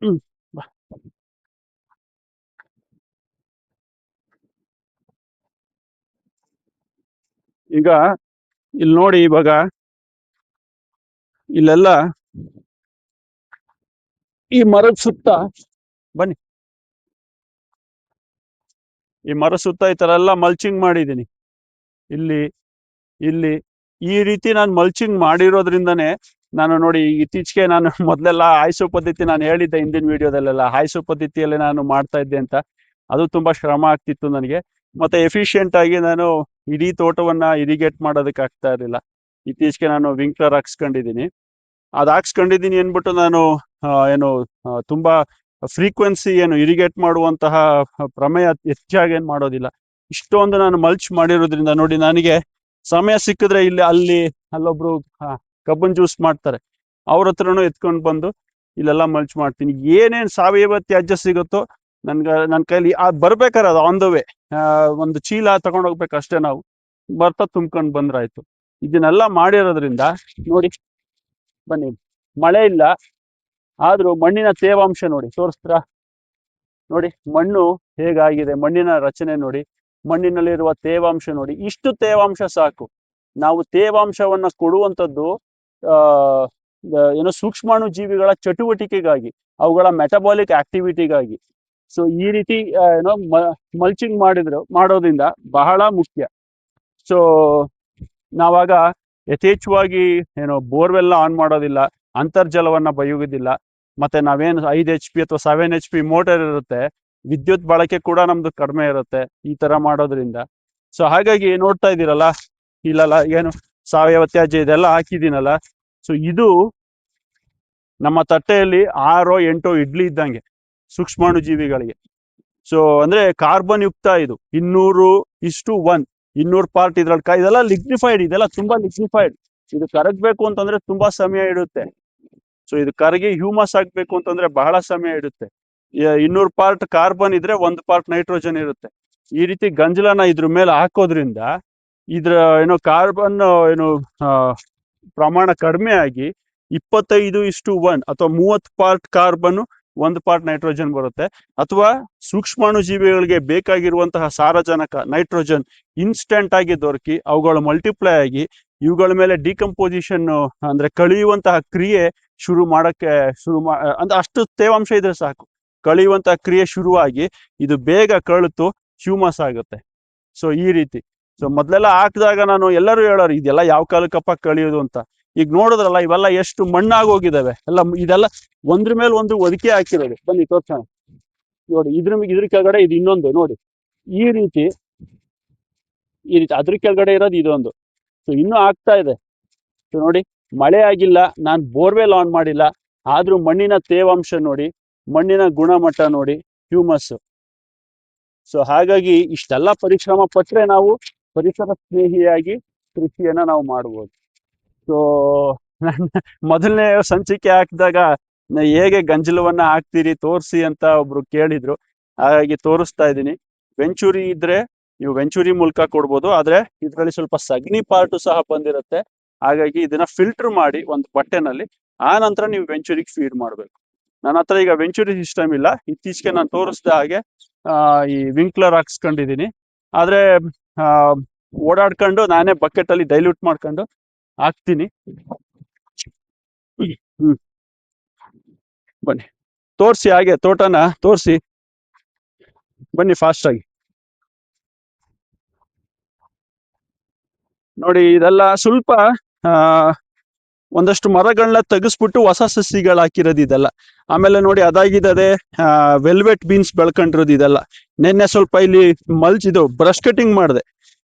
ಹ್ಮ್ ಬಾ. ಈಗ ಇಲ್ಲಿ ನೋಡಿ ಇವಾಗ ಇಲ್ಲೆಲ್ಲ ಈ ಮರದ ಸುತ್ತ ಬನ್ನಿ, ಈ ಮರದ ಸುತ್ತ ಈ ತರ ಎಲ್ಲ ಮಲ್ಚಿಂಗ್ ಮಾಡಿದ್ದೀನಿ. ಇಲ್ಲಿ ಇಲ್ಲಿ ಈ ರೀತಿ ನಾನು ಮಲ್ಚಿಂಗ್ ಮಾಡಿರೋದ್ರಿಂದನೇ ನಾನು ನೋಡಿ ಇತ್ತೀಚೆಗೆ ನಾನು ಮೊದಲೆಲ್ಲ ಹಾಯ್ಸೋ ಪದ್ಧತಿ ನಾನು ಹೇಳಿದ್ದೆ ಹಿಂದಿನ ವಿಡಿಯೋದಲ್ಲೆಲ್ಲ ಹಾಯ್ಸೋ ಪದ್ಧತಿಯಲ್ಲಿ ನಾನು ಮಾಡ್ತಾ ಇದ್ದೆ ಅಂತ. ಅದು ತುಂಬಾ ಶ್ರಮ ಆಗ್ತಿತ್ತು ನನಗೆ. ಮತ್ತೆ ಎಫಿಷಿಯೆಂಟ್ ಆಗಿ ನಾನು ಇಡೀ ತೋಟವನ್ನ ಇರಿಗೇಟ್ ಮಾಡೋದಕ್ಕೆ ಆಗ್ತಾ ಇರಲಿಲ್ಲ. ಇತ್ತೀಚೆಗೆ ನಾನು ವಿಂಕ್ಲರ್ ಹಾಕ್ಸ್ಕೊಂಡಿದ್ದೀನಿ. ಅದು ಹಾಕ್ಸ್ಕೊಂಡಿದ್ದೀನಿ ಅಂದ್ಬಿಟ್ಟು ನಾನು ಏನು ತುಂಬಾ ಫ್ರೀಕ್ವೆನ್ಸಿ ಏನು ಇರಿಗೇಟ್ ಮಾಡುವಂತಹ ಪ್ರಮೇಯ ಹೆಚ್ಚಾಗಿ ಏನು ಮಾಡೋದಿಲ್ಲ. ಇಷ್ಟೊಂದು ನಾನು ಮಲ್ಚ್ ಮಾಡಿರೋದ್ರಿಂದ ನೋಡಿ ನನಗೆ ಸಮಯ ಸಿಕ್ಕಿದ್ರೆ ಇಲ್ಲಿ ಅಲ್ಲಿ ಅಲ್ಲೊಬ್ರು ಕಬ್ಬನ್ ಜ್ಯೂಸ್ ಮಾಡ್ತಾರೆ, ಅವ್ರ ಹತ್ರನೂ ಎತ್ಕೊಂಡು ಬಂದು ಇಲ್ಲೆಲ್ಲ ಮಲ್ಚ್ ಮಾಡ್ತೀನಿ. ಏನೇನು ಸಾವಯವ ತ್ಯಾಜ್ಯ ಸಿಗುತ್ತೋ ನನ್ನ ಕೈಲಿ ಬರ್ಬೇಕಾರೆ ಅದು ಆನ್ ದ ವೇ ಒಂದು ಚೀಲ ತಗೊಂಡು ಹೋಗ್ಬೇಕಷ್ಟೇ, ನಾವು ಬರ್ತಾ ತುಂಬ್ಕೊಂಡು ಬಂದ್ರಾಯ್ತು. ಇದನ್ನೆಲ್ಲ ಮಾಡಿರೋದ್ರಿಂದ ನೋಡಿ, ಬನ್ನಿ, ಮಳೆ ಇಲ್ಲ ಆದ್ರೂ ಮಣ್ಣಿನ ತೇವಾಂಶ ನೋಡಿ, ತೋರಿಸ್ತೀರಾ? ನೋಡಿ ಮಣ್ಣು ಹೇಗಾಗಿದೆ, ಮಣ್ಣಿನ ರಚನೆ ನೋಡಿ, ಮಣ್ಣಿನಲ್ಲಿರುವ ತೇವಾಂಶ ನೋಡಿ. ಇಷ್ಟು ತೇವಾಂಶ ಸಾಕು. ನಾವು ತೇವಾಂಶವನ್ನ ಕೊಡುವಂಥದ್ದು ಆ ಏನೋ ಸೂಕ್ಷ್ಮಾಣು ಜೀವಿಗಳ ಚಟುವಟಿಕೆಗಾಗಿ, ಅವುಗಳ ಮೆಟಬಾಲಿಕ್ ಆಕ್ಟಿವಿಟಿಗಾಗಿ. ಸೊ ಈ ರೀತಿ ಏನೋ ಮಲ್ಚಿಂಗ್ ಮಾಡೋದ್ರಿಂದ ಬಹಳ ಮುಖ್ಯ. ಸೊ ನಾವಾಗ ಯಥೇಚ್ಛವಾಗಿ ಏನೋ ಬೋರ್ವೆಲ್ ಆನ್ ಮಾಡೋದಿಲ್ಲ, ಅಂತರ್ಜಲವನ್ನ ಬಯುವುದಿಲ್ಲ. ಮತ್ತೆ ನಾವೇನು 5 HP ಅಥವಾ 7 HP ಮೋಟರ್ ಇರುತ್ತೆ, ವಿದ್ಯುತ್ ಬಳಕೆ ಕೂಡ ನಮ್ದು ಕಡಿಮೆ ಇರುತ್ತೆ ಈ ತರ ಮಾಡೋದ್ರಿಂದ. ಸೊ ಹಾಗಾಗಿ ನೋಡ್ತಾ ಇದ್ದೀರಲ್ಲ, ಇಲ್ಲೆಲ್ಲ ಏನು ಸಾವಯವ ತ್ಯಾಜ್ಯ ಇದೆಲ್ಲ ಹಾಕಿದ್ದೀನಲ್ಲ. ಸೊ ಇದು ನಮ್ಮ ತಟ್ಟೆಯಲ್ಲಿ 6 8 ಇಡ್ಲಿ ಇದ್ದಂಗೆ ಸೂಕ್ಷ್ಮಾಣು ಜೀವಿಗಳಿಗೆ. ಸೊ ಅಂದ್ರೆ ಕಾರ್ಬನ್ ಯುಕ್ತ ಇದು 200:1, 200 ಪಾರ್ಟ್ ಇದ್ರಲ್ಲಿ ಇದೆಲ್ಲ ಲಿಗ್ನಿಫೈಡ್, ಇದೆಲ್ಲ ತುಂಬಾ ಲಿಗ್ನಿಫೈಡ್. ಇದು ಕರಗಬೇಕು ಅಂತಂದ್ರೆ ತುಂಬಾ ಸಮಯ ಇಡುತ್ತೆ. ಸೊ ಇದು ಕರಗಿ ಹ್ಯೂಮಸ್ ಆಗ್ಬೇಕು ಅಂತಂದ್ರೆ ಬಹಳ ಸಮಯ ಇಡುತ್ತೆ. 200 ಪಾರ್ಟ್ ಕಾರ್ಬನ್ ಇದ್ರೆ 1 ಪಾರ್ಟ್ ನೈಟ್ರೋಜನ್ ಇರುತ್ತೆ. ಈ ರೀತಿ ಗಂಜಲನ ಇದ್ರ ಮೇಲೆ ಹಾಕೋದ್ರಿಂದ ಇದ್ರ ಏನೋ ಕಾರ್ಬನ್ ಏನು ಪ್ರಮಾಣ ಕಡಿಮೆ ಆಗಿ 25:1 ಅಥವಾ 30 ಪಾರ್ಟ್ ಕಾರ್ಬನ್ 1 ಪಾರ್ಟ್ ನೈಟ್ರೋಜನ್ ಬರುತ್ತೆ. ಅಥವಾ ಸೂಕ್ಷ್ಮಾಣು ಜೀವಿಗಳಿಗೆ ಬೇಕಾಗಿರುವಂತಹ ಸಾರಜನಕ ನೈಟ್ರೋಜನ್ ಇನ್ಸ್ಟೆಂಟ್ ಆಗಿ ದೊರಕಿ ಅವುಗಳು ಮಲ್ಟಿಪ್ಲೈ ಆಗಿ ಇವುಗಳ ಮೇಲೆ ಡಿಕಂಪೋಸಿಷನ್ ಅಂದ್ರೆ ಕಳಿಯುವಂತಹ ಕ್ರಿಯೆ ಶುರು ಅಂದ್ರೆ ಅಷ್ಟು ತೇವಾಂಶ ಇದ್ರೆ ಸಾಕು, ಕಳಿಯುವಂತಹ ಕ್ರಿಯೆ ಶುರುವಾಗಿ ಇದು ಬೇಗ ಕಳಿತು ಹ್ಯೂಮಸ್ ಆಗುತ್ತೆ. ಸೊ ಈ ರೀತಿ. ಸೊ ಮೊದ್ಲೆಲ್ಲ ಹಾಕಿದಾಗ ನಾನು ಎಲ್ಲರೂ ಹೇಳೋರು ಇದೆಲ್ಲ ಯಾವ ಕಾಲಕ್ಕಪ್ಪ ಕಳಿಯೋದು ಅಂತ. ಈಗ ನೋಡಿದ್ರಲ್ಲ ಇವೆಲ್ಲ ಎಷ್ಟು ಮಣ್ಣಾಗೋಗಿದಾವೆ ಎಲ್ಲ, ಇದೆಲ್ಲ ಒಂದ್ರ ಮೇಲೆ ಒಂದು ಒದಕೆ ಹಾಕಿರೋದು. ಬನ್ನಿ ತೋರ್ಸೋಣ. ನೋಡಿ ಇದ್ರ ಕೆಳಗಡೆ ಇದು ಇನ್ನೊಂದು ನೋಡಿ, ಈ ರೀತಿ ಅದ್ರ ಕೆಳಗಡೆ ಇರೋದು ಇದೊಂದು. ಸೊ ಇನ್ನೂ ಆಗ್ತಾ ಇದೆ. ಸೊ ನೋಡಿ, ಮಳೆ ಆಗಿಲ್ಲ, ನಾನು ಬೋರ್ವೆಲ್ ಆನ್ ಮಾಡಿಲ್ಲ, ಆದ್ರೂ ಮಣ್ಣಿನ ತೇವಾಂಶ ನೋಡಿ, ಮಣ್ಣಿನ ಗುಣಮಟ್ಟ ನೋಡಿ, ಹ್ಯೂಮಸ್. ಸೊ ಹಾಗಾಗಿ ಇಷ್ಟೆಲ್ಲ ಪರಿಶ್ರಮ ಪಟ್ಟರೆ ನಾವು ಪರಿಸರ ಸ್ನೇಹಿಯಾಗಿ ಕೃಷಿಯನ್ನ ನಾವು ಮಾಡ್ಬೋದು. ಸೊ ಮೊದಲನೇ ಸಂಚಿಕೆ ಹಾಕಿದಾಗ ಹೇಗೆ ಗಂಜಲವನ್ನ ಹಾಕ್ತೀರಿ ತೋರಿಸಿ ಅಂತ ಒಬ್ರು ಕೇಳಿದ್ರು, ಹಾಗಾಗಿ ತೋರಿಸ್ತಾ ಇದ್ದೀನಿ. ವೆಂಚುರಿ ಇದ್ರೆ ನೀವು ವೆಂಚುರಿ ಮೂಲಕ ಕೊಡ್ಬೋದು, ಆದ್ರೆ ಇದರಲ್ಲಿ ಸ್ವಲ್ಪ ಸಗಣಿ ಪಾರ್ಟು ಸಹ ಬಂದಿರುತ್ತೆ. ಹಾಗಾಗಿ ಇದನ್ನ ಫಿಲ್ಟರ್ ಮಾಡಿ ಒಂದು ಬಟ್ಟೆನಲ್ಲಿ, ಆ ನಂತರ ನೀವು ವೆಂಚುರಿಗೆ ಫೀಡ್ ಮಾಡಬೇಕು. ನನ್ನ ಹತ್ರ ಈಗ ವೆಂಚುರಿ ಸಿಸ್ಟಮ್ ಇಲ್ಲ, ಇತ್ತೀಚೆಗೆ ನಾನು ತೋರಿಸ್ದ ಹಾಗೆ ಈ ವಿಂಕ್ಲರ್ ಹಾಕ್ಸ್ಕೊಂಡಿದ್ದೀನಿ. ಆದ್ರೆ ಓಡಾಡ್ಕೊಂಡು ನಾನೇ ಬಕೆಟ್ ಅಲ್ಲಿ ಡೈಲ್ಯೂಟ್ ಮಾಡ್ಕೊಂಡು ಹಾಕ್ತೀನಿ. ಬನ್ನಿ ತೋರಿಸಿ, ಹಾಗೆ ತೋಟನ ತೋರಿಸಿ, ಬನ್ನಿ ಫಾಸ್ಟ್ ಆಗಿ. ನೋಡಿ ಇದೆಲ್ಲ ಸ್ವಲ್ಪ ಒಂದಷ್ಟು ಮರಗಳನ್ನ ತೆಗೆಸ್ಬಿಟ್ಟು ಹೊಸ ಸಸಿಗಳು ಹಾಕಿರೋದು ಇದೆಲ್ಲ. ಆಮೇಲೆ ನೋಡಿ ಅದಾಗಿದ್ದದೆ ವೆಲ್ವೆಟ್ ಬೀನ್ಸ್ ಬೆಳ್ಕೊಂಡಿರೋದು ಇದೆಲ್ಲ. ನಿನ್ನೆ ಸ್ವಲ್ಪ ಇಲ್ಲಿ ಇದು ಬ್ರಷ್ ಕಟಿಂಗ್ ಮಾಡಿದೆ.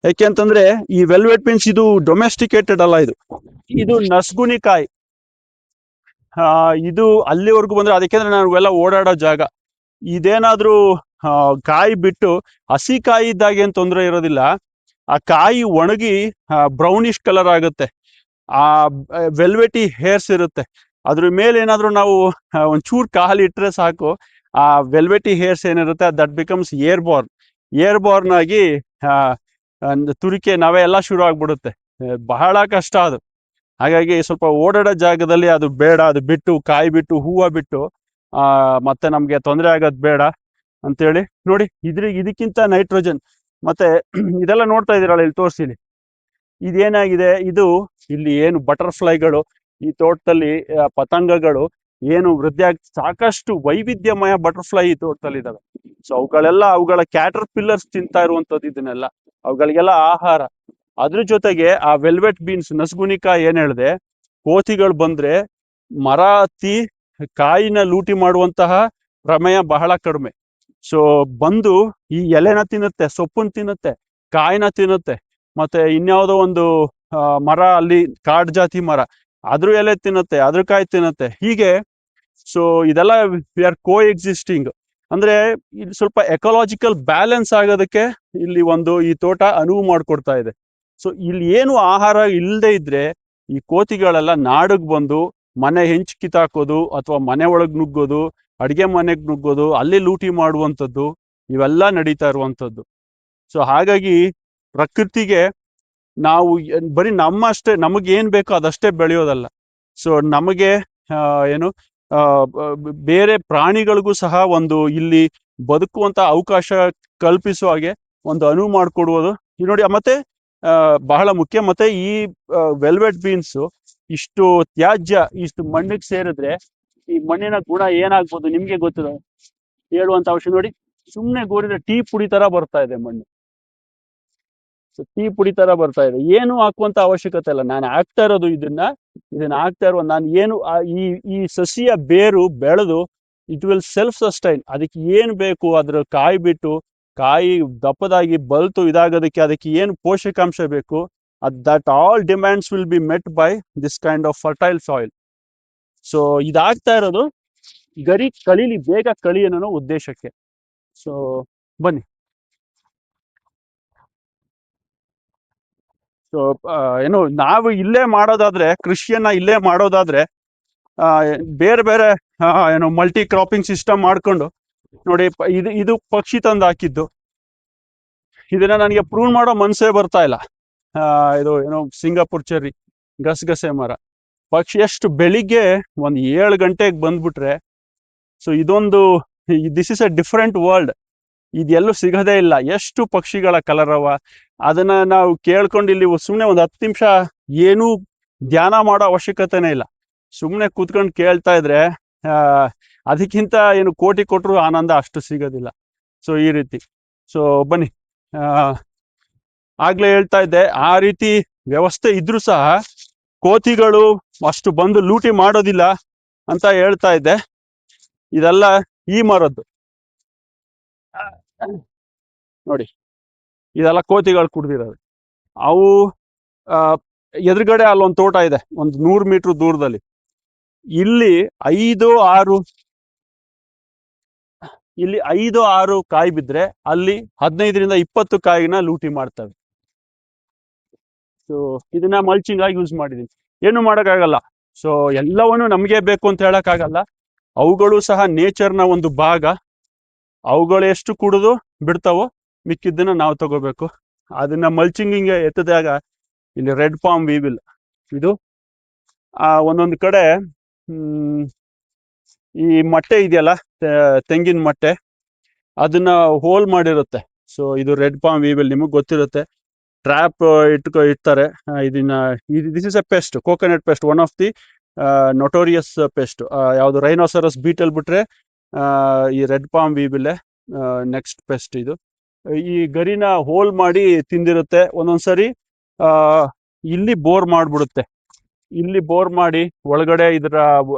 ಯಾಕೆ ಅಂತಂದ್ರೆ ಈ ವೆಲ್ವೆಟ್ ಬೀನ್ಸ್ ಇದು ಡೊಮೆಸ್ಟಿಕೇಟೆಡ್ ಅಲ್ಲ, ಇದು ನಸ್ಗುನಿಕಾಯಿ. ಇದು ಅಲ್ಲಿವರೆಗೂ ಬಂದ್ರೆ ಅದಕ್ಕೆ ನಾವು ಎಲ್ಲ ಓಡಾಡೋ ಜಾಗ. ಇದೇನಾದ್ರೂ ಕಾಯಿ ಬಿಟ್ಟು ಹಸಿ ಕಾಯಿ ಇದ್ದಾಗ ಏನ್ ತೊಂದರೆ ಇರೋದಿಲ್ಲ, ಆ ಕಾಯಿ ಒಣಗಿ ಬ್ರೌನಿಶ್ ಕಲರ್ ಆಗುತ್ತೆ, ಆ ವೆಲ್ವೆಟಿ ಹೇರ್ಸ್ ಇರುತ್ತೆ, ಅದ್ರ ಮೇಲೆ ಏನಾದ್ರೂ ನಾವು ಒಂಚೂರು ಕಾಲಿಟ್ರೆ ಸಾಕು, ಆ ವೆಲ್ವೆಟಿ ಹೇರ್ಸ್ ಏನಿರುತ್ತೆ ದಟ್ ಬಿಕಮ್ಸ್ ಏರ್ ಬಾರ್ನ್ ಆಗಿ ತುರಿಕೆ ನವೆ ಎಲ್ಲ ಶುರು ಆಗ್ಬಿಡುತ್ತೆ. ಬಹಳ ಕಷ್ಟ ಅದು. ಹಾಗಾಗಿ ಸ್ವಲ್ಪ ಓಡಾಡೋ ಜಾಗದಲ್ಲಿ ಅದು ಬೇಡ, ಅದು ಬಿಟ್ಟು ಕಾಯಿ ಬಿಟ್ಟು ಹೂವು ಬಿಟ್ಟು ಮತ್ತೆ ನಮ್ಗೆ ತೊಂದರೆ ಆಗೋದ್ ಬೇಡ ಅಂತೇಳಿ ನೋಡಿ. ಇದಕ್ಕಿಂತ ನೈಟ್ರೋಜನ್ ಮತ್ತೆ ಇದೆಲ್ಲ ನೋಡ್ತಾ ಇದೀರಲ್ಲ ಇಲ್ಲಿ ತೋರಿಸಿಲಿ, ಇದೇನಾಗಿದೆ, ಇದು ಇಲ್ಲಿ ಏನು ಬಟರ್ಫ್ಲೈಗಳು ಈ ತೋಟದಲ್ಲಿ ಪತಂಗಗಳು ಏನು ವೃದ್ಧಿ ಸಾಕಷ್ಟು ವೈವಿಧ್ಯಮಯ ಬಟರ್ಫ್ಲೈ ಈ ತೋಟದಲ್ಲಿ ಇದಾವೆ. ಸೊ ಅವುಗಳ ಕ್ಯಾಟರ್ ಪಿಲ್ಲರ್ಸ್ ತಿಂತಾ ಇರುವಂತದ್ದು ಇದನ್ನೆಲ್ಲ, ಅವುಗಳಿಗೆಲ್ಲ ಆಹಾರ. ಅದ್ರ ಜೊತೆಗೆ ಆ ವೆಲ್ವೆಟ್ ಬೀನ್ಸ್ ನಸ್ಗುನಿಕಾ ಏನ್ ಹೇಳಿದೆ, ಕೋತಿಗಳು ಬಂದ್ರೆ ಮರ ಹತ್ತಿ ಕಾಯಿನ ಲೂಟಿ ಮಾಡುವಂತಹ ಪ್ರಮೇಯ ಬಹಳ ಕಡಿಮೆ. ಸೊ ಬಂದು ಈ ಎಲೆನ ತಿನ್ನುತ್ತೆ, ಸೊಪ್ಪನ್ನ ತಿನ್ನುತ್ತೆ, ಕಾಯಿನ ತಿನ್ನುತ್ತೆ, ಮತ್ತೆ ಇನ್ಯಾವುದೋ ಒಂದು ಮರ ಅಲ್ಲಿ ಕಾಡ್ ಜಾತಿ ಮರ, ಅದ್ರ ಎಲೆ ತಿನ್ನುತ್ತೆ, ಅದ್ರ ಕಾಯಿ ತಿನ್ನುತ್ತೆ, ಹೀಗೆ. ಸೊ ಇದೆಲ್ಲ ವಿ ಆರ್ ಕೋ ಎಕ್ಸಿಸ್ಟಿಂಗ್. ಅಂದ್ರೆ ಇಲ್ಲಿ ಸ್ವಲ್ಪ ಎಕಲಾಜಿಕಲ್ ಬ್ಯಾಲೆನ್ಸ್ ಆಗೋದಕ್ಕೆ ಇಲ್ಲಿ ಈ ತೋಟ ಅನುವು ಮಾಡ್ಕೊಡ್ತಾ ಇದೆ. ಸೊ ಇಲ್ಲಿ ಏನು ಆಹಾರ ಇಲ್ಲದೆ ಇದ್ರೆ ಈ ಕೋತಿಗಳೆಲ್ಲ ನಾಡಿಗೆ ಬಂದು ಮನೆ ಹೆಂಚ್ ಕಿತ್ತಾಕೋದು, ಅಥವಾ ಮನೆ ಒಳಗ್ ನುಗ್ಗೋದು, ಅಡಿಗೆ ಮನೆಗೆ ನುಗ್ಗೋದು, ಅಲ್ಲಿ ಲೂಟಿ ಮಾಡುವಂಥದ್ದು, ಇವೆಲ್ಲ ನಡೀತಾ ಇರುವಂಥದ್ದು. ಸೊ ಹಾಗಾಗಿ ಪ್ರಕೃತಿಗೆ ನಾವು ಬರೀ ನಮಗೆ ಏನ್ ಬೇಕೋ ಅದಷ್ಟೇ ಬೆಳೆಯೋದಲ್ಲ. ಸೊ ನಮಗೆ ಏನು ಬೇರೆ ಪ್ರಾಣಿಗಳಿಗೂ ಸಹ ಇಲ್ಲಿ ಬದುಕುವಂತ ಅವಕಾಶ ಕಲ್ಪಿಸುವ ಹಾಗೆ ಒಂದು ಅನುವು ಮಾಡಿಕೊಡುವುದು ನೋಡಿ. ಮತ್ತೆ ಬಹಳ ಮುಖ್ಯ, ಮತ್ತೆ ಈ ವೆಲ್ವೆಟ್ ಬೀನ್ಸ್ ಇಷ್ಟು ತ್ಯಾಜ್ಯ ಇಷ್ಟು ಮಣ್ಣಿಗೆ ಸೇರಿದ್ರೆ ಈ ಮಣ್ಣಿನ ಗುಣ ಏನಾಗ್ಬೋದು ನಿಮ್ಗೆ ಗೊತ್ತಿದೆ ಹೇಳುವಂತ ಅವಶ್ಯ. ನೋಡಿ, ಸುಮ್ನೆ ಗೋರಿದ್ರೆ ಟೀ ಪುಡಿ ತರ ಬರ್ತಾ ಇದೆ ಮಣ್ಣು, ಟೀ ಪುಡಿ ತರ ಬರ್ತಾ ಇದೆ. ಏನು ಹಾಕುವಂತ ಅವಶ್ಯಕತೆ ಇಲ್ಲ. ನಾನು ಹಾಕ್ತಾ ಇರೋದು ಇದನ್ನ ಹಾಕ್ತಾ ಇರುವ ನಾನು ಏನು ಈ ಸಸಿಯ ಬೇರು ಬೆಳೆದು ಇಟ್ ವಿಲ್ ಸೆಲ್ಫ್ ಸಸ್ಟೈನ್. ಅದಕ್ಕೆ ಏನ್ ಬೇಕು ಅದ್ರ ಕಾಯಿ ದಪ್ಪದಾಗಿ ಬಲ್ತು ಇದಾಗೋದಕ್ಕೆ ಅದಕ್ಕೆ ಏನು ಪೋಷಕಾಂಶ ಬೇಕು, that all demands will be met by this kind of fertile soil. So ಇದಾಗ್ತಾ ಇರೋದು ಗರಿ ಬೇಗ ಕಳಿ ಅನ್ನೋ ಉದ್ದೇಶಕ್ಕೆ. ಸೊ ಬನ್ನಿ. ಸೊ ಏನು ನಾವು ಇಲ್ಲೇ ಮಾಡೋದಾದ್ರೆ, ಕೃಷಿಯನ್ನ ಇಲ್ಲೇ ಮಾಡೋದಾದ್ರೆ ಬೇರೆ ಬೇರೆ ಏನು ಮಲ್ಟಿ ಕ್ರಾಪಿಂಗ್ ಸಿಸ್ಟಮ್ ಮಾಡ್ಕೊಂಡು ನೋಡಿ. ಇದು ಪಕ್ಷಿ ತಂದು ಹಾಕಿದ್ದು, ಇದನ್ನ ನನಗೆ ಪ್ರೂವ್ ಮಾಡೋ ಮನ್ಸೇ ಬರ್ತಾ ಇಲ್ಲ. ಇದು ಏನೋ ಸಿಂಗಾಪುರ್ ಚೆರ್ರಿ ಗಸಗಸೆ ಮರ. ಪಕ್ಷಿ ಎಷ್ಟು ಬೆಳಿಗ್ಗೆ 7 ಗಂಟೆಗೆ ಬಂದ್ಬಿಟ್ರೆ, so this is a different world. ಇದೆಲ್ಲೂ ಸಿಗದೇ ಇಲ್ಲ. ಎಷ್ಟು ಪಕ್ಷಿಗಳ ಕಲರವ, ಅದನ್ನ ನಾವು ಕೇಳ್ಕೊಂಡು ಇಲ್ಲಿ ಸುಮ್ನೆ 10 ನಿಮಿಷ ಏನೂ ಧ್ಯಾನ ಮಾಡೋ ಅವಶ್ಯಕತೆನೇ ಇಲ್ಲ, ಸುಮ್ನೆ ಕೂತ್ಕೊಂಡು ಕೇಳ್ತಾ ಇದ್ರೆ ಅದಕ್ಕಿಂತ ಏನು ಕೋಟಿ ಕೊಟ್ಟರು ಆನಂದ ಅಷ್ಟು ಸಿಗೋದಿಲ್ಲ. ಸೊ ಈ ರೀತಿ. ಸೊ ಬನ್ನಿ, ಆಗ್ಲೇ ಹೇಳ್ತಾ ಇದ್ದೆ, ಆ ರೀತಿ ವ್ಯವಸ್ಥೆ ಇದ್ರೂ ಸಹ ಕೋತಿಗಳು ಅಷ್ಟು ಬಂದು ಲೂಟಿ ಮಾಡೋದಿಲ್ಲ ಅಂತ ಹೇಳ್ತಾ ಇದ್ದೆ. ಇದೆಲ್ಲ ಈ ಮರದ್ದು ನೋಡಿ, ಇದೆಲ್ಲ ಕೋತಿಗಳು ಕುಡ್ದಿರೋದು. ಅವು ಎದುರುಗಡೆ ಅಲ್ಲೊಂದು ತೋಟ ಇದೆ 100 ಮೀಟರ್ ದೂರದಲ್ಲಿ. ಇಲ್ಲಿ 5-6 ಕಾಯಿ ಬಿದ್ರೆ ಅಲ್ಲಿ 15ರಿಂದ 20 ಕಾಯಿನ ಲೂಟಿ ಮಾಡ್ತವೆ. ಸೊ ಇದನ್ನ ಮಲ್ಚಿಂಗ್ ಆಗಿ ಯೂಸ್ ಮಾಡಿದೀನಿ, ಏನು ಮಾಡೋಕ್ಕಾಗಲ್ಲ. ಸೊ ಎಲ್ಲವನ್ನೂ ನಮಗೆ ಬೇಕು ಅಂತ ಹೇಳಕ್ಕಾಗಲ್ಲ. ಅವುಗಳು ಸಹ ನೇಚರ್ನ ಒಂದು ಭಾಗ. ಅವುಗಳು ಎಷ್ಟು ಕುಡಿದು ಬಿಡ್ತಾವೋ ಮಿಕ್ಕಿದ್ದನ್ನ ನಾವು ತಗೋಬೇಕು. ಅದನ್ನ ಮಲ್ಚಿಂಗಿಂಗ್ ಎತ್ತಿದಾಗ ಇಲ್ಲಿ ರೆಡ್ ಪಾಮ್ ವೀವಿಲ್ ಇದು ಒಂದೊಂದು ಕಡೆ ಈ ಮೊಟ್ಟೆ ಇದೆಯಲ್ಲ, ತೆಂಗಿನ ಮೊಟ್ಟೆ, ಅದನ್ನ ಹೋಲ್ ಮಾಡಿರುತ್ತೆ. ಸೊ ಇದು ರೆಡ್ ಪಾಮ್ ವೀವಿಲ್, ನಿಮಗೆ ಗೊತ್ತಿರುತ್ತೆ. ಟ್ರ್ಯಾಪ್ ಇಡ್ತಾರೆ ಇದನ್ನ. This is A pest, coconut pest, one of the notorious pest. ಯಾವುದು ರೈನೋಸರಸ್ ಬೀಟಲ್ ಬಿಟ್ರೆ ಈ ರೆಡ್ ಪಾಮ್ ವೀವಿಲ್ ನೆಕ್ಸ್ಟ್ ಪೆಸ್ಟ್. ಇದು ಈ ಗರಿನ ಹೋಲ್ ಮಾಡಿ ತಿಂದಿರುತ್ತೆ. ಒಂದೊಂದ್ಸರಿ ಇಲ್ಲಿ ಬೋರ್ ಮಾಡ್ಬಿಡುತ್ತೆ. ಇಲ್ಲಿ ಬೋರ್ ಮಾಡಿ ಒಳಗಡೆ ಇದರ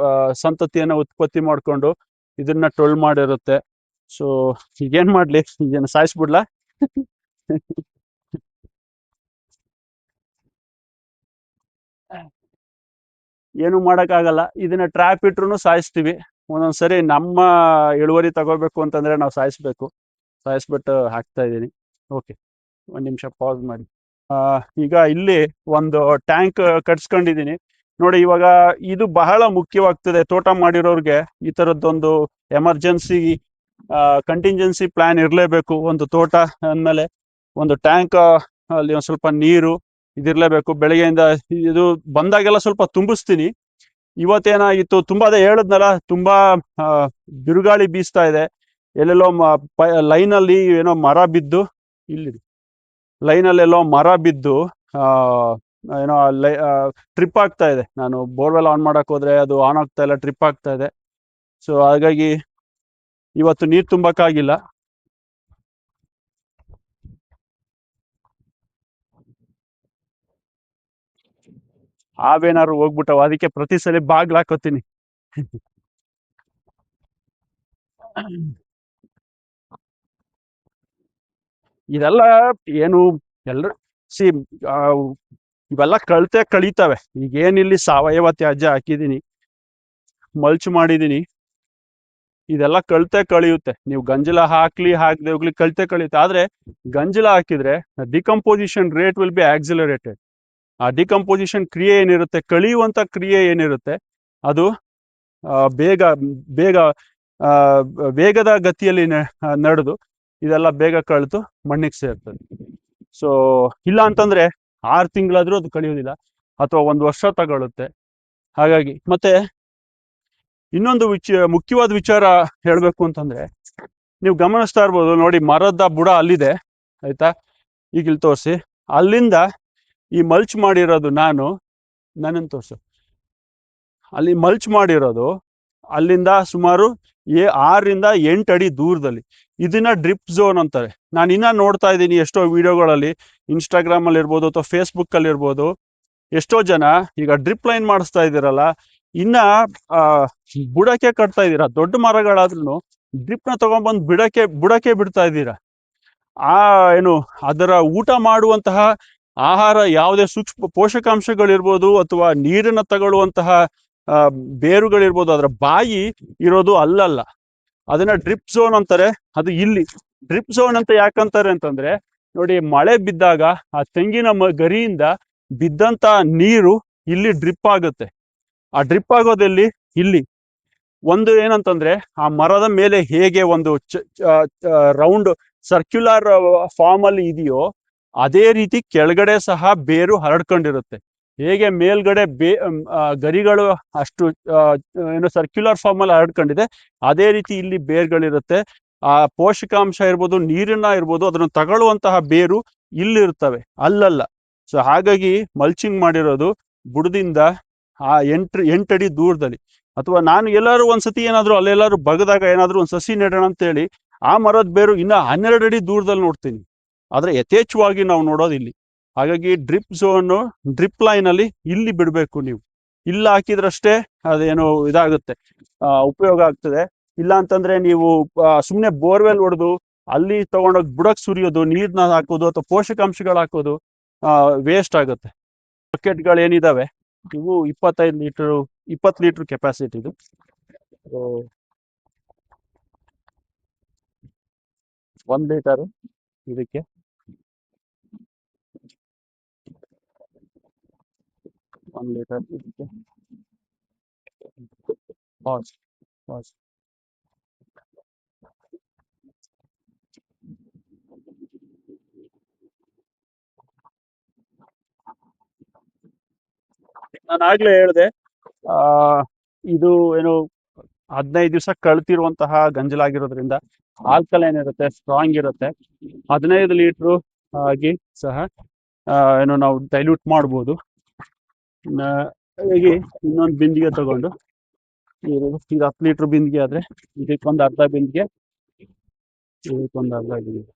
ಸಂತತಿಯನ್ನ ಉತ್ಪತ್ತಿ ಮಾಡ್ಕೊಂಡು ಇದನ್ನ ಟೊಳ್ ಮಾಡಿರುತ್ತೆ. ಸೊ ಈಗೇನ್ ಮಾಡ್ಲಿ, ಈಗೇನು ಸಾಯಿಸ್ಬಿಡ್ಲಾ? ಏನು ಮಾಡಕ್ಕಾಗಲ್ಲ. ಇದನ್ನ ಟ್ರ್ಯಾಪ್ ಇಟ್ರು ಸಾಯಿಸ್ತೀವಿ. ಒಂದೊಂದ್ಸರಿ ನಮ್ಮ ಇಳುವರಿ ತಗೋಬೇಕು ಅಂತಂದ್ರೆ ನಾವು ಸಾಯಿಸ್ಬಿಟ್ಟು ಹಾಕ್ತಾ ಇದ್ದೀನಿ. ಓಕೆ, 1 ನಿಮಿಷ ಪಾಸ್ ಮಾಡಿ. ಈಗ ಇಲ್ಲಿ ಒಂದು ಟ್ಯಾಂಕ್ ಕಟ್ಸ್ಕೊಂಡಿದ್ದೀನಿ ನೋಡಿ. ಇವಾಗ ಇದು ಬಹಳ ಮುಖ್ಯವಾಗ್ತದೆ ತೋಟ ಮಾಡಿರೋರ್ಗೆ. ಈ ತರದ್ದೊಂದು ಎಮರ್ಜೆನ್ಸಿ ಕಂಟಿಂಜೆನ್ಸಿ ಪ್ಲಾನ್ ಇರಲೇಬೇಕು. ಒಂದು ತೋಟ ಅಂದಮೇಲೆ ಒಂದು ಟ್ಯಾಂಕ್, ಅಲ್ಲಿ ಒಂದು ಸ್ವಲ್ಪ ನೀರು ಇದಿರ್ಲೇಬೇಕು. ಬೆಳಗ್ಗೆಯಿಂದ ಇದು ಬಂದಾಗೆಲ್ಲ ಸ್ವಲ್ಪ ತುಂಬಿಸ್ತೀನಿ. ಇವತ್ತೇನಾಗಿತ್ತು, ತುಂಬಾ ಅದೇ ಹೇಳದ್ನಲ್ಲ, ತುಂಬಾ ಆ, ಬಿರುಗಾಳಿ ಬೀಸ್ತಾ ಇದೆ. ಎಲ್ಲೆಲ್ಲೋ ಲೈನಲ್ಲಿ ಏನೋ ಮರ ಬಿದ್ದು, ಇಲ್ಲಿ ಲೈನಲ್ಲೆಲ್ಲೋ ಮರ ಬಿದ್ದು ಆ ಏನೋ ಟ್ರಿಪ್ ಆಗ್ತಾ ಇದೆ. ನಾನು ಬೋರ್ವೆಲ್ ಆನ್ ಮಾಡಕ್ ಹೋದ್ರೆ ಅದು ಆನ್ ಆಗ್ತಾ ಇಲ್ಲ, ಟ್ರಿಪ್ ಆಗ್ತಾ ಇದೆ. ಸೊ ಹಾಗಾಗಿ ಇವತ್ತು ನೀರ್ ತುಂಬಕ್ಕಾಗಿಲ್ಲ. ಹಾವೇನಾದ್ರು ಹೋಗ್ಬಿಟ್ಟವ, ಅದಕ್ಕೆ ಪ್ರತಿ ಸಲ ಬಾಗ್ಲ ಹಾಕೋತೀನಿ. ಇದೆಲ್ಲ ಏನು, ಎಲ್ರು ಸಿ ಇವೆಲ್ಲ ಕಳ್ತೆ ಕಳೀತವೆ. ಈಗ ಏನಿಲ್ಲಿ ಸಾವಯವ ತ್ಯಾಜ್ಯ ಹಾಕಿದೀನಿ, ಮಲ್ಚ್ ಮಾಡಿದೀನಿ, ಇದೆಲ್ಲ ಕಳ್ತೆ ಕಳಿಯುತ್ತೆ. ನೀವು ಗಂಜಲ ಹಾಕ್ದೆ ಹೋಗ್ಲಿ ಕಳ್ತೆ ಕಳಿಯುತ್ತೆ. ಆದ್ರೆ ಗಂಜಲ ಹಾಕಿದ್ರೆ decomposition rate will be accelerated. ಆ ಡಿಕಂಪೋಸಿಷನ್ ಕ್ರಿಯೆ ಏನಿರುತ್ತೆ, ಕಳಿಯುವಂತ ಕ್ರಿಯೆ ಏನಿರುತ್ತೆ, ಅದು ಬೇಗ ಬೇಗ ಆ, ವೇಗದ ಗತಿಯಲ್ಲಿ ನಡೆದು ಇದೆಲ್ಲ ಬೇಗ ಕಳೆದು ಮಣ್ಣಿಗೆ ಸೇರ್ತದೆ. ಸೊ ಇಲ್ಲ ಅಂತಂದ್ರೆ 6 ತಿಂಗಳಾದ್ರೂ ಅದು ಕಳಿಯೋದಿಲ್ಲ, ಅಥವಾ 1 ವರ್ಷ ತಗೊಳುತ್ತೆ. ಹಾಗಾಗಿ ಮತ್ತೆ ಇನ್ನೊಂದು ಮುಖ್ಯವಾದ ವಿಚಾರ ಹೇಳ್ಬೇಕು ಅಂತಂದ್ರೆ, ನೀವು ಗಮನಿಸ್ತಾ ಇರ್ಬೋದು ನೋಡಿ, ಮರದ ಬುಡ ಅಲ್ಲಿದೆ, ಆಯ್ತಾ, ಈಗ ಇಲ್ಲಿ ತೋರಿಸಿ. ಅಲ್ಲಿಂದ ಈ ಮಲ್ಚ್ ಮಾಡಿರೋದು ನನ್ನನ್ನು ತೋರಿಸು. ಅಲ್ಲಿ ಮಲ್ಚ್ ಮಾಡಿರೋದು ಅಲ್ಲಿಂದ ಸುಮಾರು 6 ರಿಂದ 8 ಅಡಿ ದೂರದಲ್ಲಿ. ಇದನ್ನ ಡ್ರಿಪ್ ಝೋನ್ ಅಂತಾರೆ. ನಾನು ಇನ್ನ ನೋಡ್ತಾ ಇದ್ದೀನಿ ಎಷ್ಟೋ ವಿಡಿಯೋಗಳಲ್ಲಿ, ಇನ್ಸ್ಟಾಗ್ರಾಮ್ ಅಲ್ಲಿ ಇರ್ಬೋದು ಅಥವಾ ಫೇಸ್ಬುಕ್ ಅಲ್ಲಿ ಇರ್ಬೋದು, ಎಷ್ಟೋ ಜನ ಈಗ ಡ್ರಿಪ್ ಲೈನ್ ಮಾಡಿಸ್ತಾ ಇದ್ದೀರಲ್ಲ, ಇನ್ನ ಆ ಬುಡಕ್ಕೆ ಕಟ್ತಾ ಇದ್ದೀರಾ. ದೊಡ್ಡ ಮರಗಳಾದ್ರೂ ಡ್ರಿಪ್ ನ ತಗೊಂಡ್ಬಂದು ಬುಡಕ್ಕೆ ಬಿಡ್ತಾ ಇದ್ದೀರಾ. ಆ ಏನು ಅದರ ಊಟ ಮಾಡುವಂತಹ ಆಹಾರ, ಯಾವುದೇ ಸೂಕ್ಷ್ಮ ಪೋಷಕಾಂಶಗಳಿರ್ಬೋದು ಅಥವಾ ನೀರನ್ನ ತಗೊಳ್ಳುವಂತಹ ಬೇರುಗಳಿರ್ಬೋದು, ಅದರ ಬಾಯಿ ಇರೋದು ಅಲ್ಲಲ್ಲ. ಅದನ್ನ ಡ್ರಿಪ್ ಝೋನ್ ಅಂತಾರೆ. ಅದು ಇಲ್ಲಿ ಡ್ರಿಪ್ ಝೋನ್ ಅಂತ ಯಾಕಂತಾರೆ ಅಂತಂದ್ರೆ, ನೋಡಿ, ಮಳೆ ಬಿದ್ದಾಗ ಆ ತೆಂಗಿನ ಗರಿಯಿಂದ ಬಿದ್ದಂತ ನೀರು ಇಲ್ಲಿ ಡ್ರಿಪ್ ಆಗುತ್ತೆ. ಆ ಡ್ರಿಪ್ ಆಗೋದಲ್ಲಿ ಇಲ್ಲಿ ಒಂದು ಏನಂತಂದ್ರೆ, ಆ ಮರದ ಮೇಲೆ ಹೇಗೆ ಒಂದು ರೌಂಡ್ ಸರ್ಕ್ಯುಲರ್ ಫಾರ್ಮ್ ಅಲ್ಲಿ ಇದೆಯೋ, ಅದೇ ರೀತಿ ಕೆಳಗಡೆ ಸಹ ಬೇರು ಹರಡ್ಕೊಂಡಿರುತ್ತೆ. ಹೇಗೆ ಮೇಲ್ಗಡೆ ಗರಿಗಳು ಅಷ್ಟು ಏನು ಸರ್ಕ್ಯುಲರ್ ಫಾರ್ಮ್ ಅಲ್ಲಿ ಹರಡ್ಕೊಂಡಿದೆ, ಅದೇ ರೀತಿ ಇಲ್ಲಿ ಬೇರ್ಗಳಿರುತ್ತೆ. ಆ ಪೋಷಕಾಂಶ ಇರ್ಬೋದು, ನೀರನ್ನ ಇರ್ಬೋದು, ಅದನ್ನು ತಗೊಳ್ಳುವಂತಹ ಬೇರು ಇಲ್ಲಿರ್ತವೆ, ಅಲ್ಲಲ್ಲ. ಸೊ ಹಾಗಾಗಿ ಮಲ್ಚಿಂಗ್ ಮಾಡಿರೋದು ಬುಡದಿಂದ ಆ 8 ಅಡಿ ದೂರದಲ್ಲಿ. ಅಥವಾ ನಾನು ಎಲ್ಲಾರು ಒಂದ್ಸತಿ ಏನಾದ್ರು ಅಲ್ಲೆಲ್ಲಾರು ಬಗದಾಗ ಏನಾದ್ರು ಒಂದ್ ಸಸಿ ನೆಡೋಣ ಅಂತೇಳಿ ಆ ಮರದ ಬೇರು ಇನ್ನ 12 ಅಡಿ ದೂರದಲ್ಲಿ ನೋಡ್ತೀನಿ. ಆದ್ರೆ ಯಥೇಚ್ಛವಾಗಿ ನಾವು ನೋಡೋದು ಇಲ್ಲಿ. ಹಾಗಾಗಿ ಡ್ರಿಪ್ ಝೋನ್, ಡ್ರಿಪ್ ಲೈನ್ ಅಲ್ಲಿ ಇಲ್ಲಿ ಬಿಡ್ಬೇಕು ನೀವು. ಇಲ್ಲ ಹಾಕಿದ್ರಷ್ಟೇ ಅದೇನೋ ಇದಾಗುತ್ತೆ, ಉಪಯೋಗ ಆಗ್ತದೆ. ಇಲ್ಲ ಅಂತಂದ್ರೆ ನೀವು ಸುಮ್ನೆ ಬೋರ್ವೆಲ್ ಹೊಡೆದು ಅಲ್ಲಿ ತಗೊಂಡೋಗಿ ಬುಡಕ್ ಸುರಿಯೋದು, ನೀರ್ನ ಹಾಕೋದು ಅಥವಾ ಪೋಷಕಾಂಶಗಳು ಹಾಕೋದು ವೇಸ್ಟ್ ಆಗುತ್ತೆ. ಬಕೆಟ್ಗಳು ಏನಿದಾವೆ ಇವು 25 ಲೀಟರ್ 20 ಲೀಟರ್ ಕೆಪಾಸಿಟಿದು. 1 ಲೀಟರ್ ಇದಕ್ಕೆ, 1 ಲೀಟರ್ ಇದಕ್ಕೆ. ಪಾಸ್ ಪಾಸ್ ನಾನು ಆಗ್ಲೇ ಹೇಳಿದೆ, ಆ ಇದು ಏನು 15 ದಿವಸ ಕಳ್ತಿರುವಂತಹ ಗಂಜಲಾಗಿರೋದ್ರಿಂದ ಆಲ್ಕಲೈನ್ ಇರುತ್ತೆ, ಸ್ಟ್ರಾಂಗ್ ಇರುತ್ತೆ. 15 ಲೀಟರ್ ಆಗಿ ಸಹ ಏನು ನಾವು ಡೈಲ್ಯೂಟ್ ಮಾಡ್ಬೋದು. ಹಾಗಾಗಿ ಇನ್ನೊಂದು ಬಿಂದಿಗೆ ತಗೊಂಡು, ಇದು 10 ಲೀಟರ್ ಬಿಂದಿಗೆ ಆದ್ರೆ ಇದಕ್ಕೊಂದು ಅರ್ಧ ಬಿಂದಿಗೆ, ಇದಕ್ಕೊಂದು ಅರ್ಧ ಬಿಂದಿಗೆ,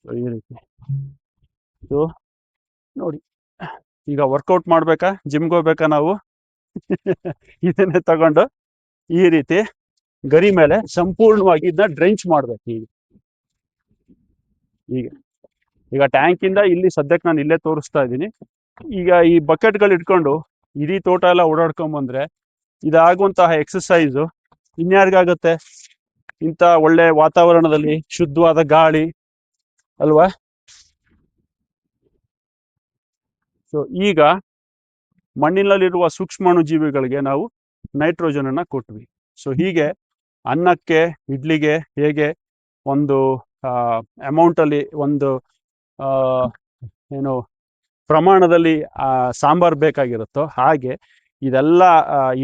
ಈ ರೀತಿ. ಸೊ ನೋಡಿ, ಈಗ ವರ್ಕೌಟ್ ಮಾಡ್ಬೇಕಾ, ಜಿಮ್ಗೆ ಹೋಗ್ಬೇಕಾ ನಾವು? ಇದನ್ನೇ ತಗೊಂಡು ಈ ರೀತಿ ಗರಿ ಮೇಲೆ ಸಂಪೂರ್ಣವಾಗಿ ಇದನ್ನ ಡ್ರೆಂಚ್ ಮಾಡ್ಬೇಕು. ಈಗ ಈಗ ಟ್ಯಾಂಕ್ ಇಂದ ಇಲ್ಲಿ ಸದ್ಯಕ್ಕೆ ನಾನು ಇಲ್ಲೇ ತೋರಿಸ್ತಾ ಇದ್ದೀನಿ. ಈಗ ಈ ಬಕೆಟ್ಗಳು ಇಟ್ಕೊಂಡು ಇಡೀ ತೋಟ ಎಲ್ಲ ಓಡಾಡ್ಕೊಂಡ್ ಬಂದ್ರೆ ಇದಾಗುವಂತಹ ಎಕ್ಸಸೈಸು ಇನ್ಯಾರಿಗಾಗುತ್ತೆ? ಇಂಥ ಒಳ್ಳೆ ವಾತಾವರಣದಲ್ಲಿ ಶುದ್ಧವಾದ ಗಾಳಿ ಅಲ್ವಾ? ಸೊ ಈಗ ಮಣ್ಣಿನಲ್ಲಿರುವ ಸೂಕ್ಷ್ಮಾಣು ಜೀವಿಗಳಿಗೆ ನಾವು ನೈಟ್ರೋಜನ್ ಅನ್ನ ಕೊಟ್ವಿ. ಸೊ ಹೀಗೆ ಅನ್ನಕ್ಕೆ, ಇಡ್ಲಿಗೆ ಹೇಗೆ ಒಂದು ಅಮೌಂಟ್ ಅಲ್ಲಿ ಒಂದು ಏನು ಪ್ರಮಾಣದಲ್ಲಿ ಸಾಂಬಾರ್ ಬೇಕಾಗಿರುತ್ತೋ ಹಾಗೆ ಇದೆಲ್ಲ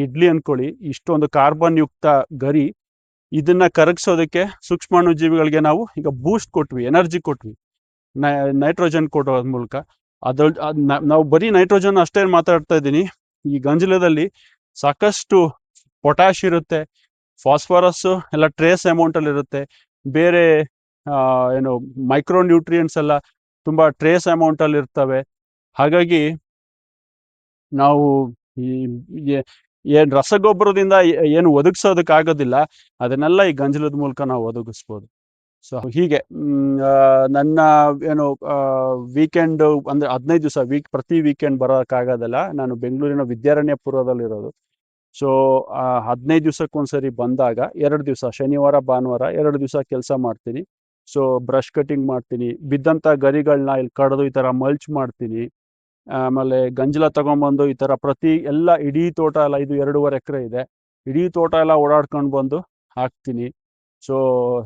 ಇಡ್ಲಿ ಅನ್ಕೊಳ್ಳಿ, ಇಷ್ಟೊಂದು ಕಾರ್ಬನ್ ಯುಕ್ತ ಗರಿ, ಇದನ್ನ ಕರಗಿಸೋದಕ್ಕೆ ಸೂಕ್ಷ್ಮಾಣುಜೀವಿಗಳಿಗೆ ನಾವು ಈಗ ಬೂಸ್ಟ್ ಕೊಟ್ವಿ, ಎನರ್ಜಿ ಕೊಟ್ವಿ, ನೈಟ್ರೋಜನ್ ಕೊಡೋದ್ರ ಮೂಲಕ. ನಾವು ಬರೀ ನೈಟ್ರೋಜನ್ ಅಷ್ಟೇ ಮಾತಾಡ್ತಾ ಇದ್ದೀನಿ. ಈ ಗಂಜಲದಲ್ಲಿ ಸಾಕಷ್ಟು ಪೊಟ್ಯಾಶ್ ಇರುತ್ತೆ, ಫಾಸ್ಫರಸ್ ಎಲ್ಲ ಟ್ರೇಸ್ ಅಮೌಂಟ್ ಅಲ್ಲಿ ಇರುತ್ತೆ, ಬೇರೆ ಏನು ಮೈಕ್ರೋ ನ್ಯೂಟ್ರಿಯೆಂಟ್ಸ್ ಎಲ್ಲ ತುಂಬಾ ಟ್ರೇಸ್ ಅಮೌಂಟ್ ಅಲ್ಲಿ ಇರ್ತವೆ. ಹಾಗಾಗಿ ನಾವು ಏನ್ ರಸಗೊಬ್ಬರದಿಂದ ಏನು ಒದಗಿಸೋದಕ್ಕಾಗೋದಿಲ್ಲ, ಅದನ್ನೆಲ್ಲ ಈ ಗಂಜಲದ ಮೂಲಕ ನಾವು ಒದಗಿಸ್ಬೋದು. ಸೊ ಹೀಗೆ ನನ್ನ ಏನು ವೀಕೆಂಡ್ ಅಂದ್ರೆ 15 ದಿವಸ ಪ್ರತಿ ವೀಕೆಂಡ್ ಬರೋಕ್ಕಾಗೋದಿಲ್ಲ, ನಾನು ಬೆಂಗಳೂರಿನ ವಿದ್ಯಾರಣ್ಯಪುರದಲ್ಲಿರೋದು. ಸೊ 15 ದಿವಸಕ್ಕೊಂದ್ಸರಿ ಬಂದಾಗ 2 ದಿವಸ ಶನಿವಾರ ಭಾನುವಾರ 2 ದಿವಸ ಕೆಲಸ ಮಾಡ್ತೀನಿ. ಸೊ ಬ್ರಷ್ ಕಟಿಂಗ್ ಮಾಡ್ತೀನಿ, ಬಿದ್ದಂಥ ಗರಿಗಳನ್ನ ಇಲ್ಲಿ ಕಡಿದು ಈ ಥರ ಮಲ್ಚ್ ಮಾಡ್ತೀನಿ. ಆಮೇಲೆ ಗಂಜಲ ತಗೊಂಬಂದು ಈ ಥರ ಇಡೀ ತೋಟ ಎಲ್ಲ, ಇದು 2.5 ಎಕರೆ ಇದೆ, ಇಡೀ ತೋಟ ಎಲ್ಲ ಓಡಾಡ್ಕೊಂಡು ಬಂದು ಹಾಕ್ತೀನಿ. ಸೊ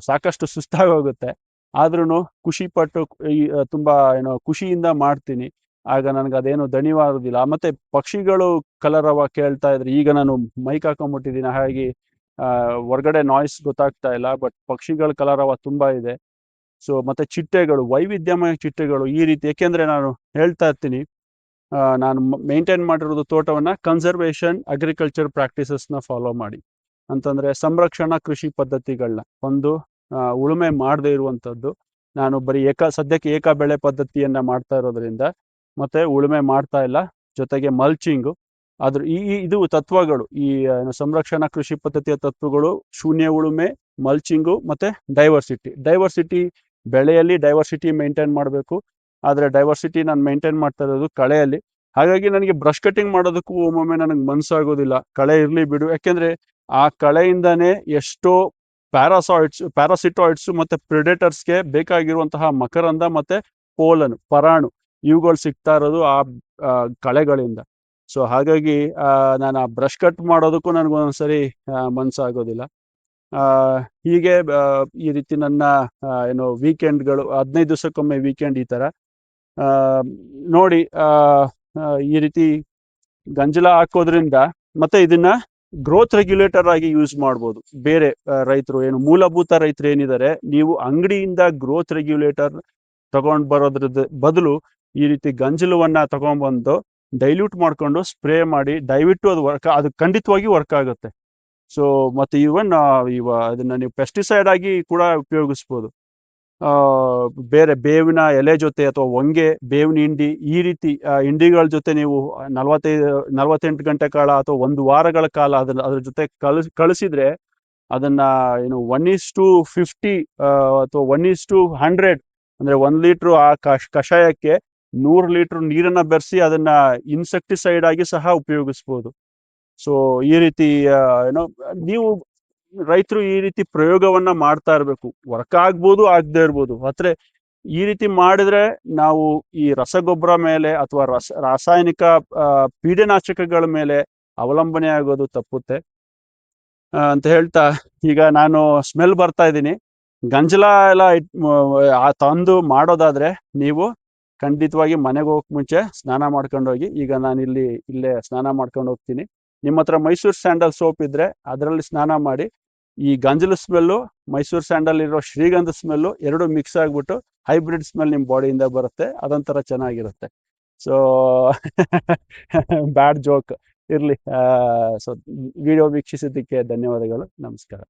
ಸಾಕಷ್ಟು ಸುಸ್ತಾಗಿ ಹೋಗುತ್ತೆ, ಆದ್ರೂ ಖುಷಿಪಟ್ಟು ತುಂಬ ಖುಷಿಯಿಂದ ಮಾಡ್ತೀನಿ. ಆಗ ನನಗೆ ಅದೇನು ದಣಿವಾಗೋದಿಲ್ಲ. ಮತ್ತೆ ಪಕ್ಷಿಗಳು ಕಲರವ ಕೇಳ್ತಾ ಇದ್ರೆ, ಈಗ ನಾನು ಮೈಕ್ ಹಾಕೊಂಡ್ಬಿಟ್ಟಿದ್ದೀನಿ ಹಾಗಾಗಿ ಹೊರಗಡೆ ನಾಯ್ಸ್ ಗೊತ್ತಾಗ್ತಾ ಇಲ್ಲ, ಬಟ್ ಪಕ್ಷಿಗಳ ಕಲರವ ತುಂಬಾ ಇದೆ. ಸೊ ಮತ್ತೆ ಚಿಟ್ಟೆಗಳು, ವೈವಿಧ್ಯಮಯ ಚಿಟ್ಟೆಗಳು ಈ ರೀತಿ, ಯಾಕೆಂದ್ರೆ ನಾನು ಹೇಳ್ತಾ ಇರ್ತೀನಿ, ನಾನು ಮೇಂಟೈನ್ ಮಾಡಿರೋದು ತೋಟವನ್ನ ಕನ್ಸರ್ವೇಷನ್ ಅಗ್ರಿಕಲ್ಚರ್ ಪ್ರಾಕ್ಟೀಸಸ್ನ ಫಾಲೋ ಮಾಡಿ, ಅಂತಂದ್ರೆ ಸಂರಕ್ಷಣಾ ಕೃಷಿ ಪದ್ಧತಿಗಳನ್ನ, ಒಂದು ಉಳುಮೆ ಮಾಡದೇ ಇರುವಂಥದ್ದು. ನಾನು ಬರೀ ಸದ್ಯಕ್ಕೆ ಏಕ ಬೆಳೆ ಪದ್ಧತಿಯನ್ನ ಮಾಡ್ತಾ ಇರೋದ್ರಿಂದ, ಮತ್ತೆ ಉಳುಮೆ ಮಾಡ್ತಾ ಇಲ್ಲ, ಜೊತೆಗೆ ಮಲ್ಚಿಂಗು. ಇದು ತತ್ವಗಳು, ಈ ಸಂರಕ್ಷಣಾ ಕೃಷಿ ಪದ್ಧತಿಯ ತತ್ವಗಳು: ಶೂನ್ಯ ಉಳುಮೆ, ಮಲ್ಚಿಂಗು, ಮತ್ತೆ ಡೈವರ್ಸಿಟಿ. ಬೆಳೆಯಲ್ಲಿ ಡೈವರ್ಸಿಟಿ ಮೇಂಟೈನ್ ಮಾಡಬೇಕು, ಆದರೆ ಡೈವರ್ಸಿಟಿ ನಾನು ಮೇಂಟೈನ್ ಮಾಡ್ತಾ ಇರೋದು ಕಳೆಯಲ್ಲಿ. ಹಾಗಾಗಿ ನನಗೆ ಬ್ರಷ್ ಕಟಿಂಗ್ ಮಾಡೋದಕ್ಕೂ ಒಮ್ಮೊಮ್ಮೆ ನನಗೆ ಮನಸ್ಸಾಗೋದಿಲ್ಲ, ಕಳೆ ಇರಲಿ ಬಿಡು, ಯಾಕೆಂದ್ರೆ ಆ ಕಳೆಯಿಂದಾನೇ ಎಷ್ಟೋ ಪ್ಯಾರಾಸಿಟಾಯ್ಡ್ಸ್ ಮತ್ತೆ ಪ್ರಿಡೇಟರ್ಸ್ಗೆ ಬೇಕಾಗಿರುವಂತಹ ಮಕರಂದ ಮತ್ತೆ ಪೋಲನ್, ಪರಾಣು, ಇವುಗಳು ಸಿಗ್ತಾ ಇರೋದು ಆ ಕಳೆಗಳಿಂದ. ಸೊ ಹಾಗಾಗಿ ನಾನು ಆ ಬ್ರಷ್ ಕಟ್ ಮಾಡೋದಕ್ಕೂ ನನಗೊಂದೊಂದ್ಸರಿ ಮನಸ್ಸಾಗೋದಿಲ್ಲ. ಹೀಗೆ ಈ ರೀತಿ ನನ್ನ ವೀಕೆಂಡ್ಗಳು, 15 ದಿವಸಕ್ಕೊಮ್ಮೆ ವೀಕೆಂಡ್ ಈ ಥರ ನೋಡಿ. ಈ ರೀತಿ ಗಂಜಲ ಹಾಕೋದ್ರಿಂದ ಮತ್ತೆ ಇದನ್ನ ಗ್ರೋತ್ ರೆಗ್ಯುಲೇಟರ್ ಆಗಿ ಯೂಸ್ ಮಾಡ್ಬೋದು. ಬೇರೆ ರೈತರು, ಮೂಲಭೂತ ರೈತರು ಏನಿದ್ದಾರೆ, ನೀವು ಅಂಗಡಿಯಿಂದ ಗ್ರೋತ್ ರೆಗ್ಯುಲೇಟರ್ ತಗೊಂಡ್ ಬರೋದ್ರದ್ದು ಬದಲು ಈ ರೀತಿ ಗಂಜಲವನ್ನ ತಗೊಂಡ್ಬಂದು ಡೈಲ್ಯೂಟ್ ಮಾಡ್ಕೊಂಡು ಸ್ಪ್ರೇ ಮಾಡಿ, ದಯವಿಟ್ಟು ಅದು ಖಂಡಿತವಾಗಿ ವರ್ಕ್ ಆಗುತ್ತೆ. ಸೊ ಮತ್ತೆ ಅದನ್ನ ನೀವು ಪೆಸ್ಟಿಸೈಡ್ ಆಗಿ ಕೂಡ ಉಪಯೋಗಿಸ್ಬೋದು. ಬೇರೆ ಬೇವಿನ ಎಲೆ ಜೊತೆ ಅಥವಾ ಹೊಂಗೆ, ಬೇವಿನ ಹಿಂಡಿ, ಈ ರೀತಿ ಹಿಂಡಿಗಳ ಜೊತೆ ನೀವು 48 ಗಂಟೆ ಕಾಲ ಅಥವಾ 1 ವಾರಗಳ ಕಾಲ ಅದ್ರ ಜೊತೆ ಕಳಿಸಿದ್ರೆ, ಅದನ್ನ 1:50 ಅಥವಾ 1:100 ಅಂದ್ರೆ 1 ಲೀಟ್ರು ಆ ಕಷಾಯಕ್ಕೆ 100 ಲೀಟರ್ ನೀರನ್ನ ಬೆರೆಸಿ ಅದನ್ನ ಇನ್ಸೆಕ್ಟಿಸೈಡ್ ಆಗಿ ಸಹ ಉಪಯೋಗಿಸ್ಬೋದು. ಸೊ ಈ ರೀತಿ ನೀವು ರೈತರು ಈ ರೀತಿ ಪ್ರಯೋಗವನ್ನ ಮಾಡ್ತಾ ಇರ್ಬೇಕು. ವರ್ಕ್ ಆಗ್ಬೋದು, ಆಗದೆ ಇರ್ಬೋದು. ಆದ್ರೆ ಈ ರೀತಿ ಮಾಡಿದ್ರೆ ನಾವು ಈ ರಸಗೊಬ್ಬರ ಮೇಲೆ ಅಥವಾ ರಾಸಾಯನಿಕ ಪೀಡನಾಶಕಗಳ ಮೇಲೆ ಅವಲಂಬನೆ ಆಗೋದು ತಪ್ಪುತ್ತೆ ಅಂತ ಹೇಳ್ತಾ, ಈಗ ನಾನು ಸ್ಮೆಲ್ ಬರ್ತಾ ಇದ್ದೀನಿ. ಗಂಜಲ ಎಲ್ಲ ತಂದು ಮಾಡೋದಾದ್ರೆ ನೀವು ಖಂಡಿತವಾಗಿ ಮನೆಗೆ ಹೋಗಕ್ ಮುಂಚೆ ಸ್ನಾನ ಮಾಡ್ಕೊಂಡು ಹೋಗಿ. ಈಗ ನಾನು ಇಲ್ಲೇ ಸ್ನಾನ ಮಾಡ್ಕೊಂಡು ಹೋಗ್ತೀನಿ. ನಿಮ್ಮ ಹತ್ರ ಮೈಸೂರು ಸ್ಯಾಂಡಲ್ ಸೋಪ್ ಇದ್ರೆ ಅದರಲ್ಲಿ ಸ್ನಾನ ಮಾಡಿ. ಈ ಗಂಜಲ ಸ್ಮೆಲ್ಲು, ಮೈಸೂರು ಸ್ಯಾಂಡಲ್ ಇರೋ ಶ್ರೀಗಂಧ ಸ್ಮೆಲ್ಲು 2 ಮಿಕ್ಸ್ ಆಗ್ಬಿಟ್ಟು ಹೈಬ್ರಿಡ್ ಸ್ಮೆಲ್ ನಿಮ್ಮ ಬಾಡಿಯಿಂದ ಬರುತ್ತೆ, ಅದೊಂಥರ ಚೆನ್ನಾಗಿರುತ್ತೆ. ಸೊ ಬ್ಯಾಡ್ ಜೋಕ್ ಇರ್ಲಿ. ಸೊ ವಿಡಿಯೋ ವೀಕ್ಷಿಸಿದ್ದಕ್ಕೆ ಧನ್ಯವಾದಗಳು. ನಮಸ್ಕಾರ.